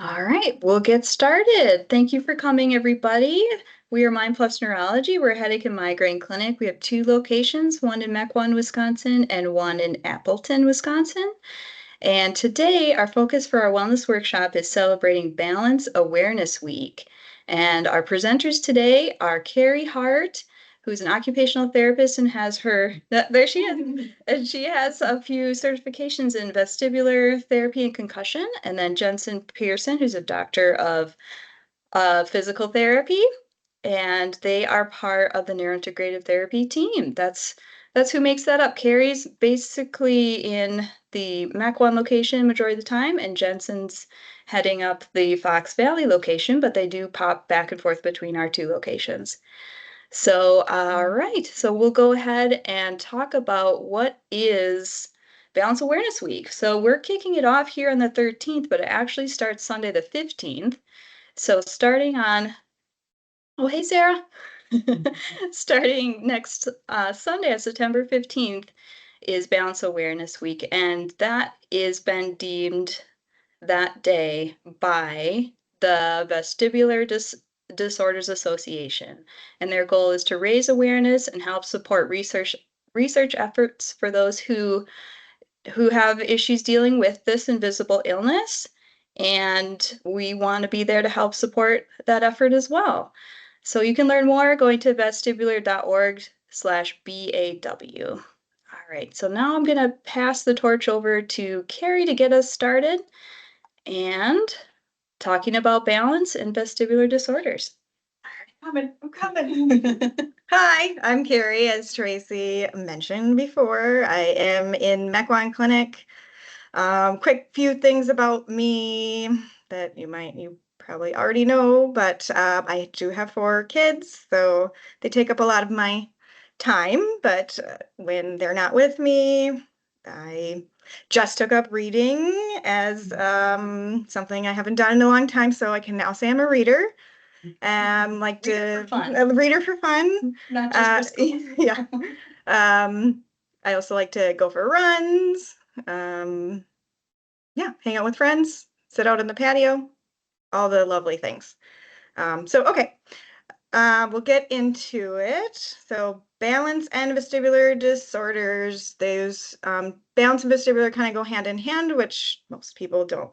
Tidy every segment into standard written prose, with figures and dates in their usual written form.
All right, we'll get started. Thank you for coming, everybody. We are Mind Neurology. We're a headache and migraine clinic. We have two locations, one in Mequon, Wisconsin, and one in Appleton, Wisconsin. And today, our focus for our wellness workshop is celebrating Balance Awareness Week. And our presenters today are Kari Hart, who's an occupational therapist and has there she is, and she has a few certifications in vestibular therapy and concussion, and then Jensen Pearsen, who's a doctor of physical therapy, and they are part of the NeuroIntegrative Therapy Team. That's who makes that up. Kari's basically in the Mequon location majority of the time, and Jensen's heading up the Fox Valley location, but they do pop back and forth between our two locations. So, all right, so we'll go ahead and talk about what is Balance Awareness Week. So we're kicking it off here on the 13th, but it actually starts Sunday the 15th. So starting on, oh, hey, Sarah. Starting next Sunday, September 15th, is Balance Awareness Week, and that is been deemed that day by the Vestibular Disorders Association. And their goal is to raise awareness and help support research efforts for those who have issues dealing with this invisible illness. And we want to be there to help support that effort as well. So you can learn more going to vestibular.org/BAW. All right, so now I'm going to pass the torch over to Kari to get us started and talking about balance and vestibular disorders. I'm coming. Hi, I'm Kari, as Tracy mentioned before. I am in Mequon Clinic. Quick few things about me that you probably already know, but I do have 4 kids, so they take up a lot of my time. But when they're not with me, I just took up reading as something I haven't done in a long time, so I can now say I'm a reader. Like Reader for fun. a reader for fun. Not just for school. Yeah. I also like to go for runs. Yeah, hang out with friends, sit out in the patio, all the lovely things. Okay, we'll get into it. So balance and vestibular disorders, those balance and vestibular kind of go hand in hand, which most people don't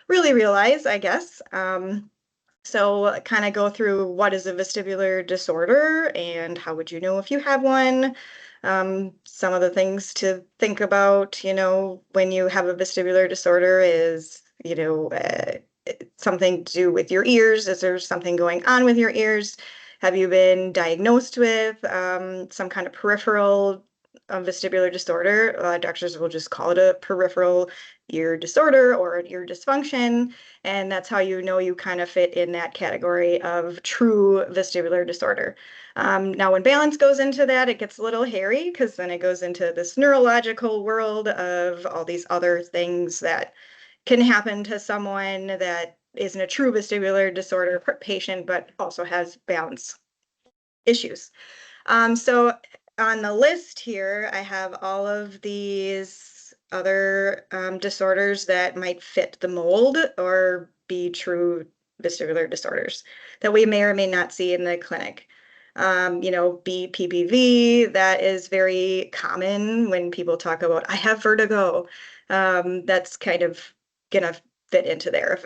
really realize, I guess. So kind of go through what is a vestibular disorder and how would you know if you have one. Some of the things to think about, when you have a vestibular disorder is, something to do with your ears. Is there something going on with your ears? Have you been diagnosed with some kind of peripheral vestibular disorder? Doctors will just call it a peripheral ear disorder or an ear dysfunction. And that's how you know you kind of fit in that category of true vestibular disorder. Now, when balance goes into that, it gets a little hairy because then it goes into this neurological world of all these other things that can happen to someone that isn't a true vestibular disorder patient, but also has balance issues. So on the list here, I have all of these other disorders that might fit the mold or be true vestibular disorders that we may or may not see in the clinic. BPPV, that is very common when people talk about, I have vertigo. That's kind of gonna fit into there if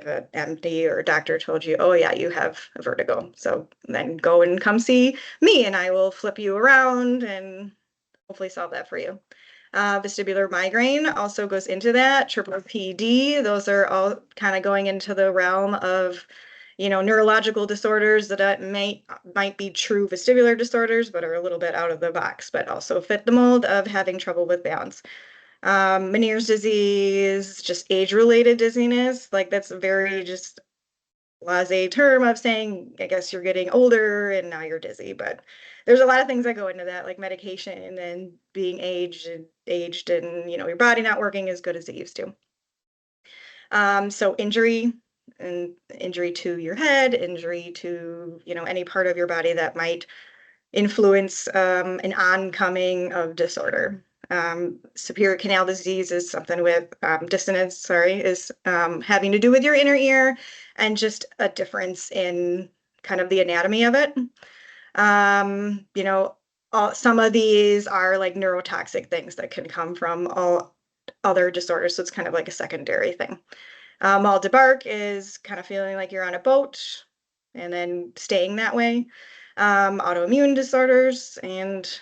an MD or doctor told you, oh yeah, you have a vertigo. So then go and come see me and I will flip you around and hopefully solve that for you. Vestibular migraine also goes into that. Triple PD, those are all kind of going into the realm of, neurological disorders that might be true vestibular disorders, but are a little bit out of the box, but also fit the mold of having trouble with balance. Meniere's disease, just age-related dizziness, like that's a very just blasé term of saying, I guess you're getting older and now you're dizzy, but there's a lot of things that go into that, like medication and being aged and your body not working as good as it used to. So injury to your head, injury to any part of your body that might influence an oncoming of disorder. Superior canal disease is something with dissonance, is having to do with your inner ear and just a difference in kind of the anatomy of it. You know, some of these are like neurotoxic things that can come from all other disorders. So it's kind of like a secondary thing. Mal de bark is kind of feeling like you're on a boat and then staying that way. Autoimmune disorders, and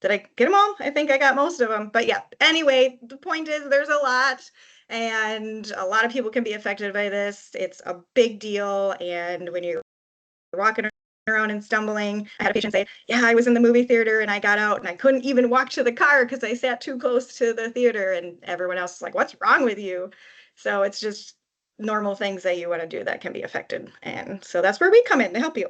did I get them all? I think I got most of them. But yeah, anyway, the point is there's a lot, and a lot of people can be affected by this. It's a big deal. And when you're walking around and stumbling, I had a patient say, yeah, I was in the movie theater and I got out and I couldn't even walk to the car because I sat too close to the theater, and everyone else is like, what's wrong with you? So it's just normal things that you want to do that can be affected. And so that's where we come in to help you.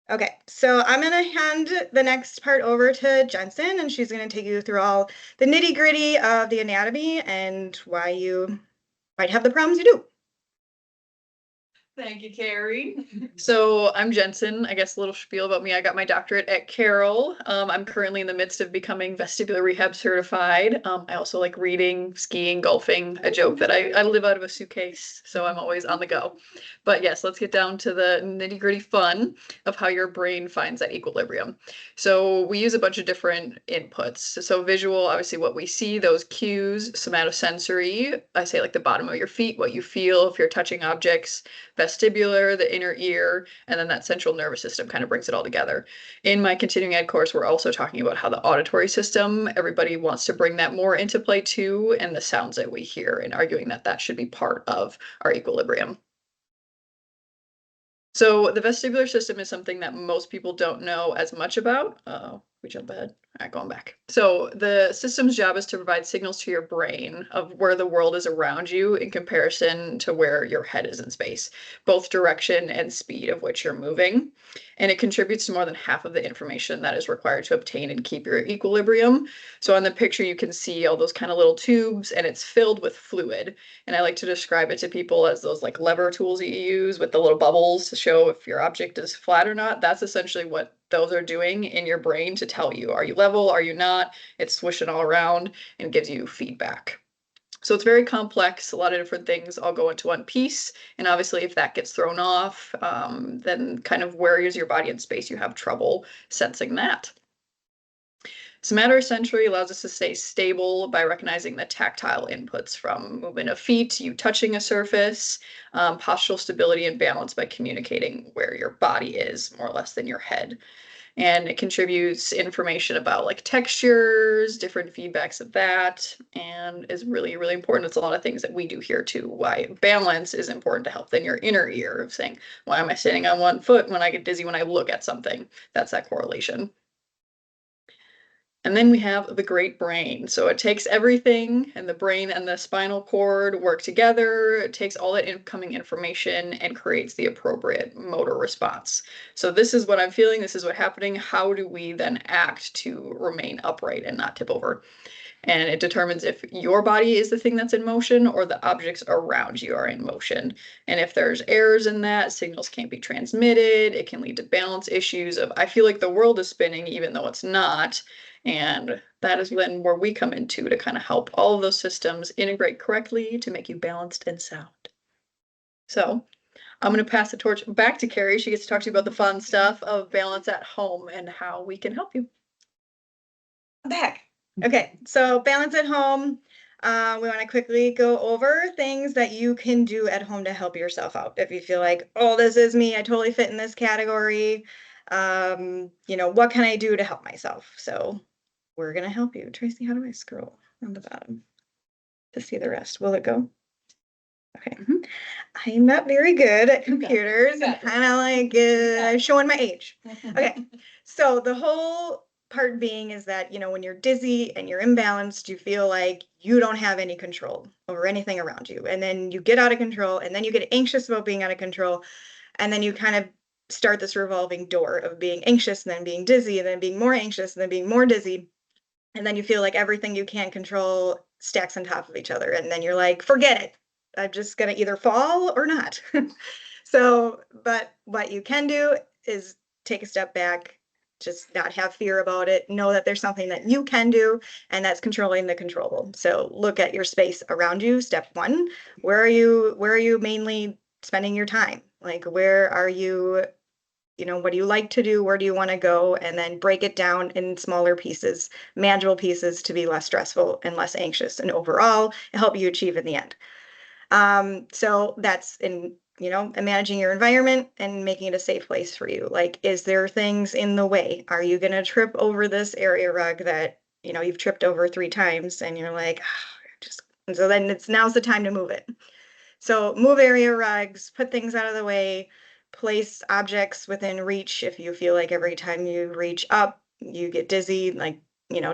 Okay, so I'm going to hand the next part over to Jensen, and she's going to take you through all the nitty-gritty of the anatomy and why you might have the problems you do. Thank you, Kari. So I'm Jensen. I guess a little spiel about me. I got my doctorate at Carroll. I'm currently in the midst of becoming vestibular rehab certified. I also like reading, skiing, golfing. A joke that I live out of a suitcase, so I'm always on the go. But yes, let's get down to the nitty gritty fun of how your brain finds that equilibrium. So we use a bunch of different inputs. So visual, obviously what we see, those cues, somatosensory, I say like the bottom of your feet, what you feel if you're touching objects, vestibular, the inner ear, and then that central nervous system kind of brings it all together. In my continuing ed course, we're also talking about how the auditory system, everybody wants to bring that more into play too, and the sounds that we hear, and arguing that that should be part of our equilibrium. So the vestibular system is something that most people don't know as much about. We jump ahead. All right, going back. So the system's job is to provide signals to your brain of where the world is around you in comparison to where your head is in space, both direction and speed of which you're moving. And it contributes to more than half of the information that is required to obtain and keep your equilibrium. So on the picture, you can see all those kind of little tubes, and it's filled with fluid. And I like to describe it to people as those like lever tools that you use with the little bubbles to show if your object is flat or not. That's essentially what those are doing in your brain to tell you, are you level, are you not? It's swishing all around and gives you feedback. So it's very complex, a lot of different things all go into one piece. And obviously if that gets thrown off, then kind of where is your body in space? You have trouble sensing that. Somatosensory allows us to stay stable by recognizing the tactile inputs from movement of feet, you touching a surface, postural stability and balance by communicating where your body is more or less than your head. And it contributes information about like textures, different feedbacks of that, and is really, really important. It's a lot of things that we do here too. Why balance is important to help then your inner ear of saying, why am I standing on one foot when I get dizzy when I look at something? That's that correlation. And then we have the great brain. So it takes everything, and the brain and the spinal cord work together. It takes all that incoming information and creates the appropriate motor response. So this is what I'm feeling. This is what's happening. How do we then act to remain upright and not tip over? And it determines if your body is the thing that's in motion or the objects around you are in motion. And if there's errors in that, signals can't be transmitted. It can lead to balance issues of, I feel like the world is spinning even though it's not. And that is then where we come into to kind of help all of those systems integrate correctly to make you balanced and sound. So I'm going to pass the torch back to Kari. She gets to talk to you about the fun stuff of balance at home and how we can help you. Back. Okay, so balance at home. We want to quickly go over things that you can do at home to help yourself out. If you feel like, oh, this is me, I totally fit in this category. What can I do to help myself? So we're going to help you. Tracy, how do I scroll on the bottom to see the rest? Will it go? Okay. I'm not very good at computers. I'm kind of like I'm showing my age. Okay. So the whole part being is that, when you're dizzy and you're imbalanced, you feel like you don't have any control over anything around you. And then you get out of control, and then you get anxious about being out of control. And then you kind of start this revolving door of being anxious and then being dizzy and then being more anxious and then being more dizzy. And then you feel like everything you can't control stacks on top of each other. And then you're like, forget it. I'm just going to either fall or not. So, but what you can do is take a step back, just not have fear about it. Know that there's something that you can do, and that's controlling the controllable. So look at your space around you. Step one, where are you mainly spending your time? Like, where are you, what do you like to do? Where do you want to go? And then break it down in smaller pieces, manageable pieces, to be less stressful and less anxious, and overall help you achieve in the end. So that's in, managing your environment and making it a safe place for you. Like, is there things in the way? Are you going to trip over this area rug that, you've tripped over 3 times and you're like, and so then now's the time to move it. So move area rugs, put things out of the way, place objects within reach. If you feel like every time you reach up, you get dizzy, like,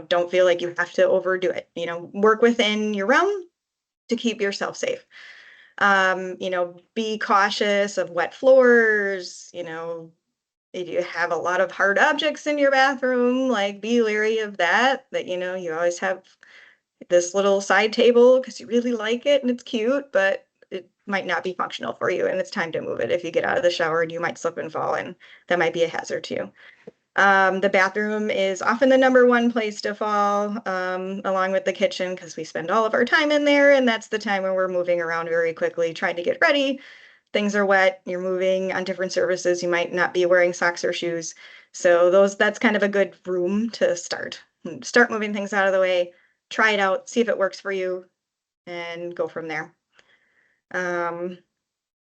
don't feel like you have to overdo it. Work within your realm to keep yourself safe. Be cautious of wet floors, if you have a lot of hard objects in your bathroom, like, be leery of that, you always have this little side table because you really like it and it's cute, but it might not be functional for you, and it's time to move it. If you get out of the shower, and you might slip and fall, and that might be a hazard to you. The bathroom is often the #1 place to fall, along with the kitchen, because we spend all of our time in there, and that's the time when we're moving around very quickly, trying to get ready. Things are wet, you're moving on different surfaces, you might not be wearing socks or shoes. So that's kind of a good room to start. Start moving things out of the way, try it out, see if it works for you, and go from there.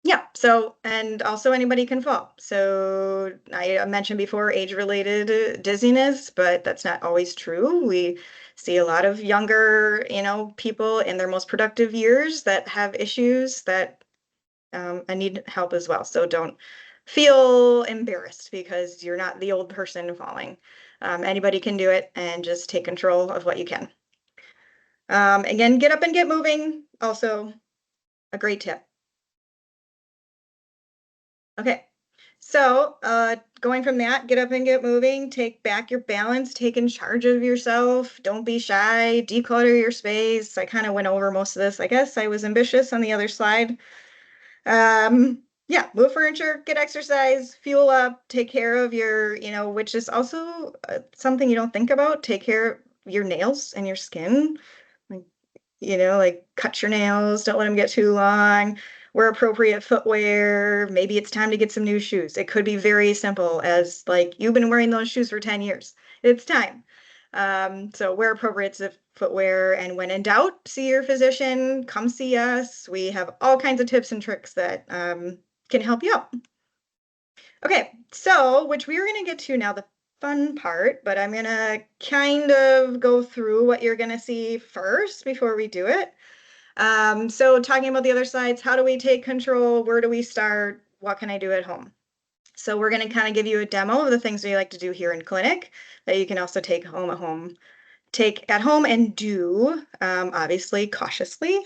Yeah, so, and also anybody can fall. So I mentioned before age-related dizziness, but that's not always true. We see a lot of younger, people in their most productive years that have issues that need help as well. So don't feel embarrassed because you're not the old person falling. Anybody can do it, and just take control of what you can. Again, get up and get moving. Also a great tip. Okay, so going from that, get up and get moving, take back your balance, take in charge of yourself, don't be shy, declutter your space. I kind of went over most of this. I guess I was ambitious on the other slide. Yeah, move furniture, get exercise, fuel up, take care of your, which is also something you don't think about, take care of your nails and your skin. Like, cut your nails, don't let them get too long, wear appropriate footwear. Maybe it's time to get some new shoes. It could be very simple as, like, you've been wearing those shoes for 10 years. It's time. So wear appropriate footwear, and when in doubt, see your physician, come see us. We have all kinds of tips and tricks that can help you out. Okay, so, which we are going to get to now, the fun part, but I'm going to kind of go through what you're going to see first before we do it. So talking about the other sides, how do we take control? Where do we start? What can I do at home? So we're going to kind of give you a demo of the things we like to do here in clinic that you can also take at home and do, obviously cautiously.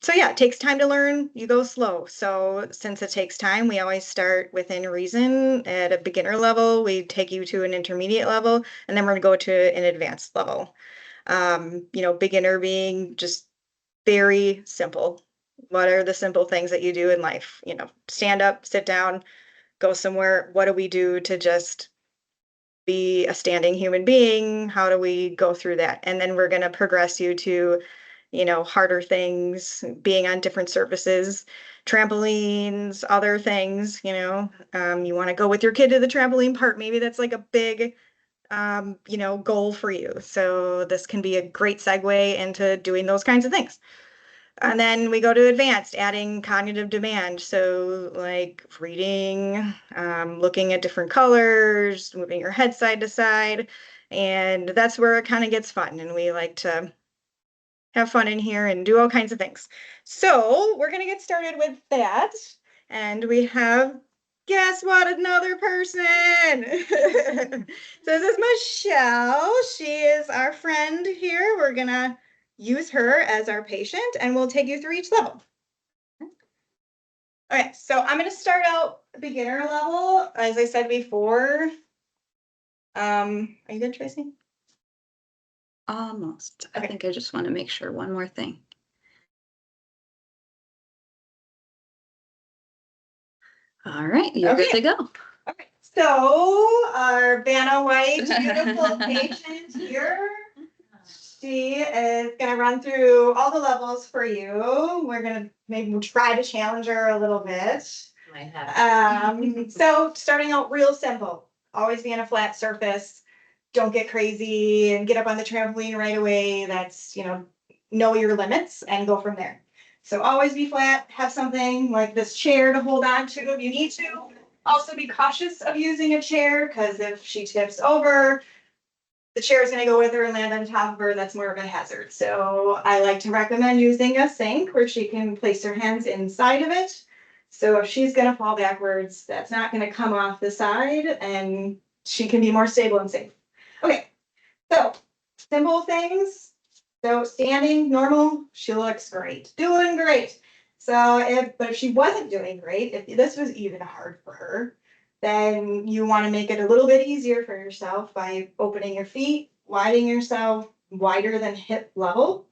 So yeah, it takes time to learn, you go slow. So since it takes time, we always start within reason. At a beginner level, we take you to an intermediate level, and then we're gonna go to an advanced level. Beginner being just very simple. What are the simple things that you do in life? Stand up, sit down, go somewhere. What do we do to just be a standing human being? How do we go through that? And then we're going to progress you to, harder things, being on different surfaces, trampolines, other things. You want to go with your kid to the trampoline park. Maybe that's like a big goal for you. So this can be a great segue into doing those kinds of things. And then we go to advanced, adding cognitive demand. So like reading, looking at different colors, moving your head side to side. And that's where it kind of gets fun. And we like to have fun in here and do all kinds of things. So we're going to get started with that. And we have, guess what, another person. So this is Michelle. She is our friend here. We're going to use her as our patient, and we'll take you through each level. Okay, so I'm going to start out beginner level. As I said before, are you good, Tracy? Almost. Okay. I think I just want to make sure one more thing. All right, you're good to go. Okay, So our Vanna White, beautiful patient here. She is going to run through all the levels for you. We're going to maybe try to challenge her a little bit. So starting out real simple, always be on a flat surface. Don't get crazy and get up on the trampoline right away. That's, know your limits and go from there. So always be flat, have something like this chair to hold on to if you need to. Also be cautious of using a chair because if she tips over, the chair is going to go with her and land on top of her. That's more of a hazard. So I like to recommend using a sink where she can place her hands inside of it. So if she's going to fall backwards, that's not going to come off the side and she can be more stable and safe. Okay, so simple things. So standing normal, she looks great, doing great. So if she wasn't doing great, if this was even hard for her, then you want to make it a little bit easier for yourself by opening your feet, widening yourself wider than hip level,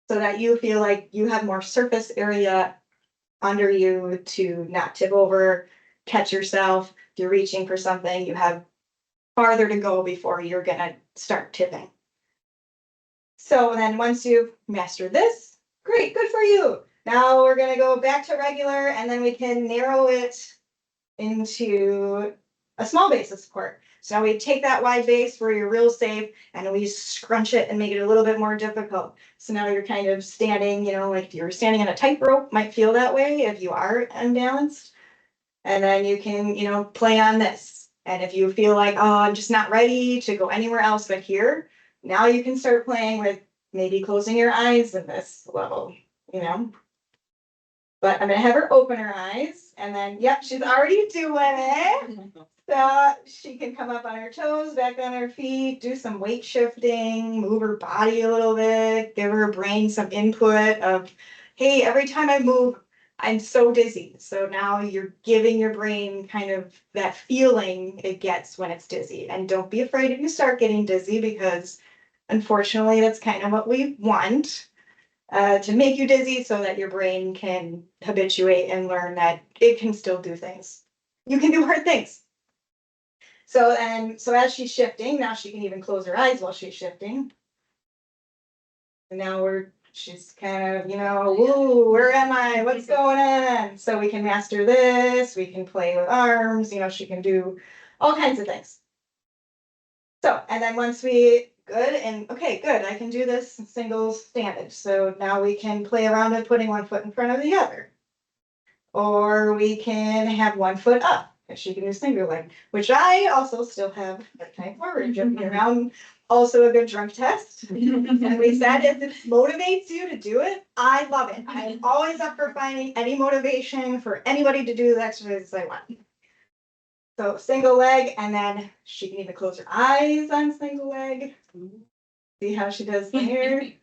so that you feel like you have more surface area under you to not tip over, catch yourself. If you're reaching for something, you have farther to go before you're gonna start tipping. So then once you've mastered this, great, good for you. Now we're gonna go back to regular and then we can narrow it into a small base of support. So now we take that wide base where you're real safe and we scrunch it and make it a little bit more difficult. So now you're kind of standing, like if you're standing on a tightrope, might feel that way if you are unbalanced. And then you can, play on this. And if you feel like, oh, I'm just not ready to go anywhere else but here, now you can start playing with maybe closing your eyes in this level, But I'm gonna have her open her eyes and then, yep, she's already doing it. So she can come up on her toes, back on her feet, do some weight shifting, move her body a little bit, give her brain some input of, hey, every time I move, I'm so dizzy. So now you're giving your brain kind of that feeling it gets when it's dizzy. And don't be afraid if you start getting dizzy because unfortunately that's kind of what we want. To make you dizzy so that your brain can habituate and learn that it can still do things. You can do hard things. So as she's shifting, now she can even close her eyes while she's shifting. And now she's kind of, woo, where am I? What's going on? So we can master this. We can play with arms. She can do all kinds of things. So, and then once good, I can do this single standage. So now we can play around with putting one foot in front of the other. Or we can have one foot up, and she can do single leg, which I also still have that time forward, jumping around. Also a good drunk test. And we said if it motivates you to do it, I love it. I'm always up for finding any motivation for anybody to do the exercises I want. So single leg, and then she can even close her eyes on single leg. See how she does there? And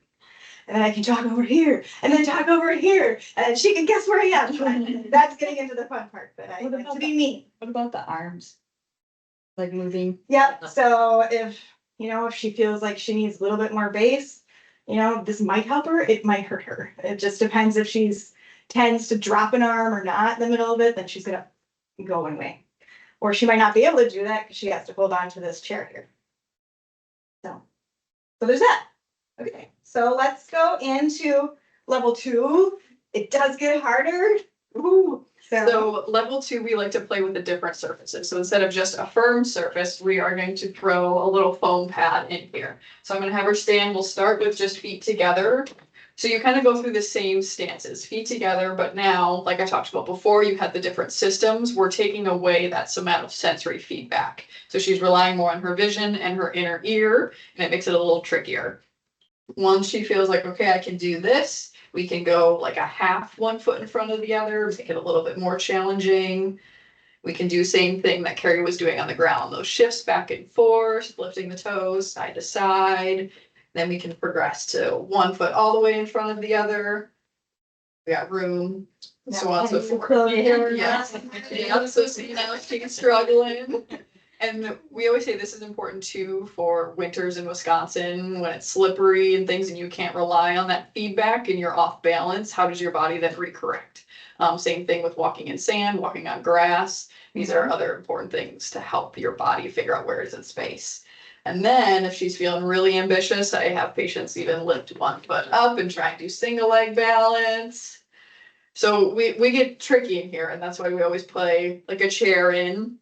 then I can jog over here, and then jog over here, and she can guess where I am. That's getting into the fun part, but I like to be me. What about the arms? Like moving? Yep, so if she feels like she needs a little bit more base, this might help her, it might hurt her. It just depends if she's tends to drop an arm or not in the middle of it, then she's gonna go one way. Or she might not be able to do that because she has to hold on to this chair here. So there's that. Okay, so let's go into level 2. It does get harder. Ooh. So level 2, we like to play with the different surfaces. So instead of just a firm surface, we are going to throw a little foam pad in here. So I'm going to have her stand. We'll start with just feet together. So you kind of go through the same stances, feet together, but now, like I talked about before, you had the different systems. We're taking away that somatosensory feedback. So she's relying more on her vision and her inner ear, and it makes it a little trickier. Once she feels like, okay, I can do this, we can go like a half, 1 foot in front of the other, make it a little bit more challenging. We can do same thing that Kari was doing on the ground, those shifts back and forth, lifting the toes side to side. Then we can progress to 1 foot all the way in front of the other. We got room, so on and so forth. Yes. So she's struggling. And we always say this is important too for winters in Wisconsin when it's slippery and things and you can't rely on that feedback and you're off balance. How does your body then recorrect? Same thing with walking in sand, walking on grass. These are other important things to help your body figure out where it's in space. And then if she's feeling really ambitious, I have patients even lift one foot up and try and do single leg balance. So we get tricky in here, and that's why we always play like a chair in.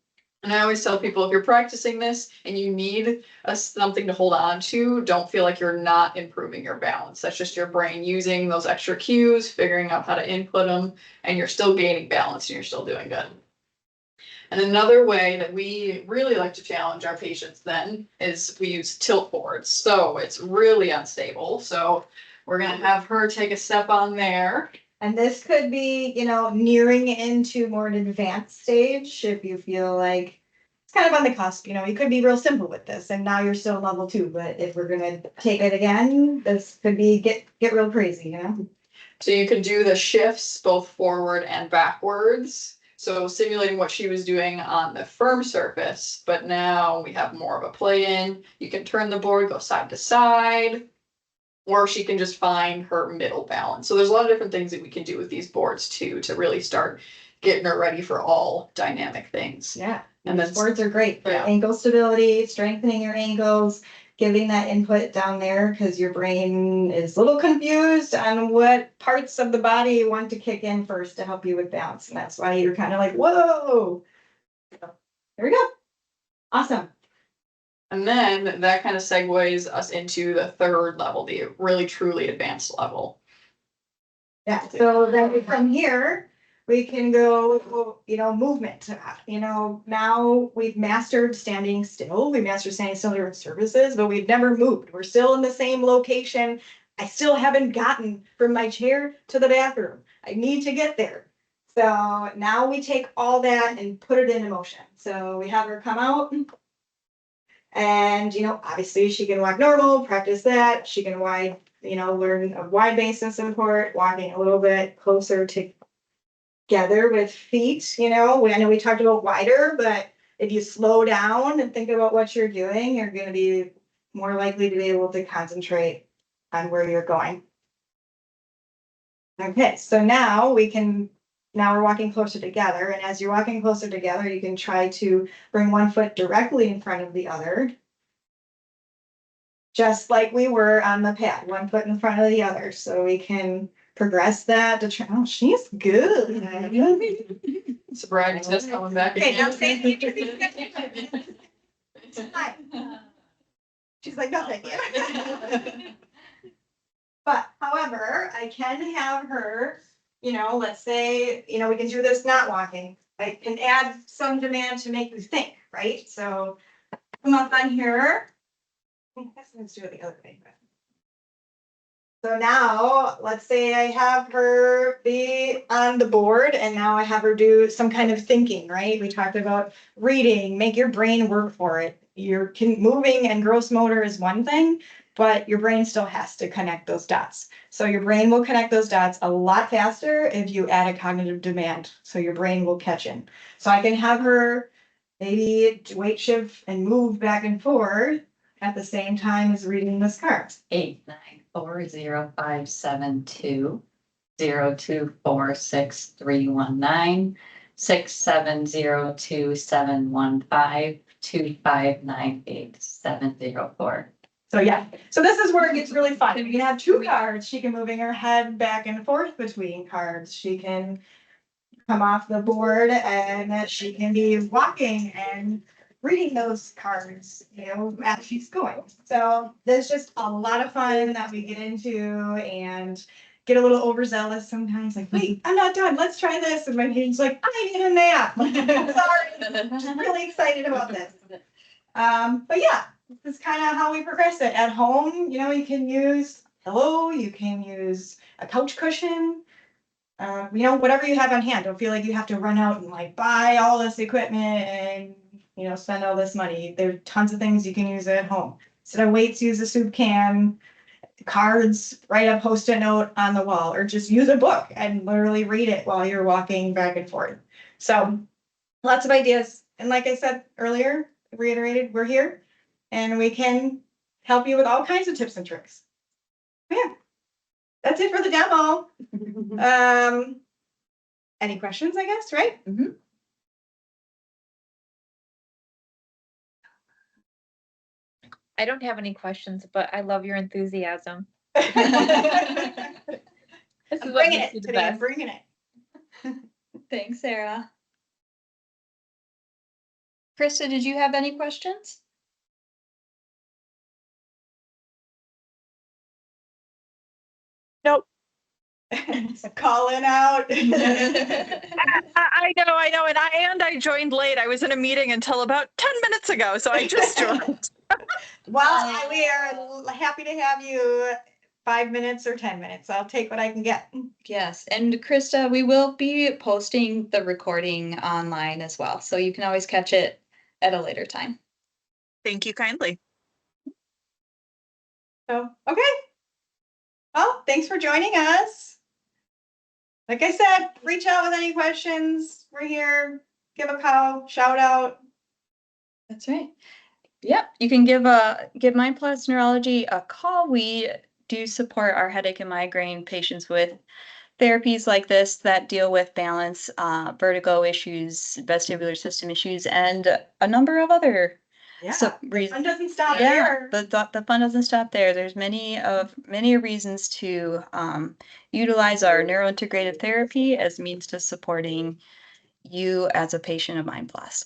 And I always tell people if you're practicing this and you need something to hold on to, don't feel like you're not improving your balance. That's just your brain using those extra cues, figuring out how to input them, and you're still gaining balance and you're still doing good. And another way that we really like to challenge our patients then is we use tilt boards. So it's really unstable. So we're going to have her take a step on there. And this could be, nearing into more an advanced stage if you feel like it's kind of on the cusp. You could be real simple with this, and now you're still level 2. But if we're gonna take it again, this could be get real crazy. So you can do the shifts both forward and backwards. So simulating what she was doing on the firm surface, but now we have more of a play in. You can turn the board, go side to side, or she can just find her middle balance. So there's a lot of different things that we can do with these boards too, to really start getting her ready for all dynamic things. Yeah, and these boards are great for Yeah. ankle stability, strengthening your ankles, giving that input down there because your brain is a little confused on what parts of the body want to kick in first to help you with balance. And that's why you're kind of like, whoa. So, there we go. Awesome. And then that kind of segues us into the third level, the really truly advanced level. Yeah, so then from here, we can go, movement. Now we've mastered standing still. We mastered standing still during services, but we've never moved. We're still in the same location. I still haven't gotten from my chair to the bathroom. I need to get there. So now we take all that and put it into motion. So we have her come out. And, obviously she can walk normal, practice that. She can learn a wide base of support, walking a little bit closer together with feet. I know we talked about wider, but if you slow down and think about what you're doing, you're going to be more likely to be able to concentrate on where you're going. Okay, so now we're walking closer together. And as you're walking closer together, you can try to bring one foot directly in front of the other. Just like we were on the pad, one foot in front of the other. So we can progress that to try. Oh, she's good. Sobriety test coming back. Okay, now say she's like, no, thank you. But however, I can have her, let's say, we can do this not walking. I can add some demand to make you think, right? So come up on here. I guess let's do it the other way. So now, let's say I have her be on the board, and now I have her do some kind of thinking, right? We talked about reading, make your brain work for it. Moving and gross motor is one thing, but your brain still has to connect those dots. So your brain will connect those dots a lot faster if you add a cognitive demand. So your brain will catch in. So I can have her maybe weight shift and move back and forth at the same time as reading this card. 8940572 0246319 6702715 2598704. So yeah, so this is where it gets really fun. You can have two cards. She can moving her head back and forth between cards. She can come off the board and she can be walking and reading those cards, as she's going. So there's just a lot of fun that we get into and get a little overzealous sometimes, like, wait, I'm not done. Let's try this. And my patient's like, I need a nap. Sorry, just really excited about this. But yeah, this is kind of how we progress it. At home, you can use a pillow, you can use a couch cushion, whatever you have on hand. Don't feel like you have to run out and buy all this equipment and, spend all this money. There are tons of things you can use at home. Instead of weights, use a soup can, cards, write a Post-it note on the wall, or just use a book and literally read it while you're walking back and forth. So lots of ideas. And like I said earlier, reiterated, we're here and we can help you with all kinds of tips and tricks. Yeah, that's it for the demo. Any questions, I guess, right? Mhm. I don't have any questions, but I love your enthusiasm. I'm This is what bringing makes it you the today, I'm best. bringing it. Thanks, Sarah. Krista, did you have any questions? Nope. Calling out. I know, and I joined late. I was in a meeting until about 10 minutes ago, so I just joined. Well, we are happy to have you 5 minutes or 10 minutes. I'll take what I can get. Yes, and Krista, we will be posting the recording online as well, so you can always catch it at a later time. Thank you kindly. So, okay. Well, thanks for joining us. Like I said, reach out with any questions. We're here. Give a call, shout out. That's right. Yep, you can give Mind Neurology a call. We do support our headache and migraine patients with therapies like this that deal with balance, vertigo issues, vestibular system issues, and a number of other Yeah, So the reason- fun doesn't stop yeah, there. the fun doesn't stop there. There's many reasons to utilize our neurointegrative therapy as means to supporting you as a patient of Mind Plus.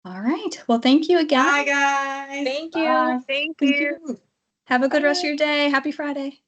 All right. Well, thank you again. Bye, guys. Thank you. Bye. Thank Thank you. you. Have a good rest of Bye. your day. Happy Friday.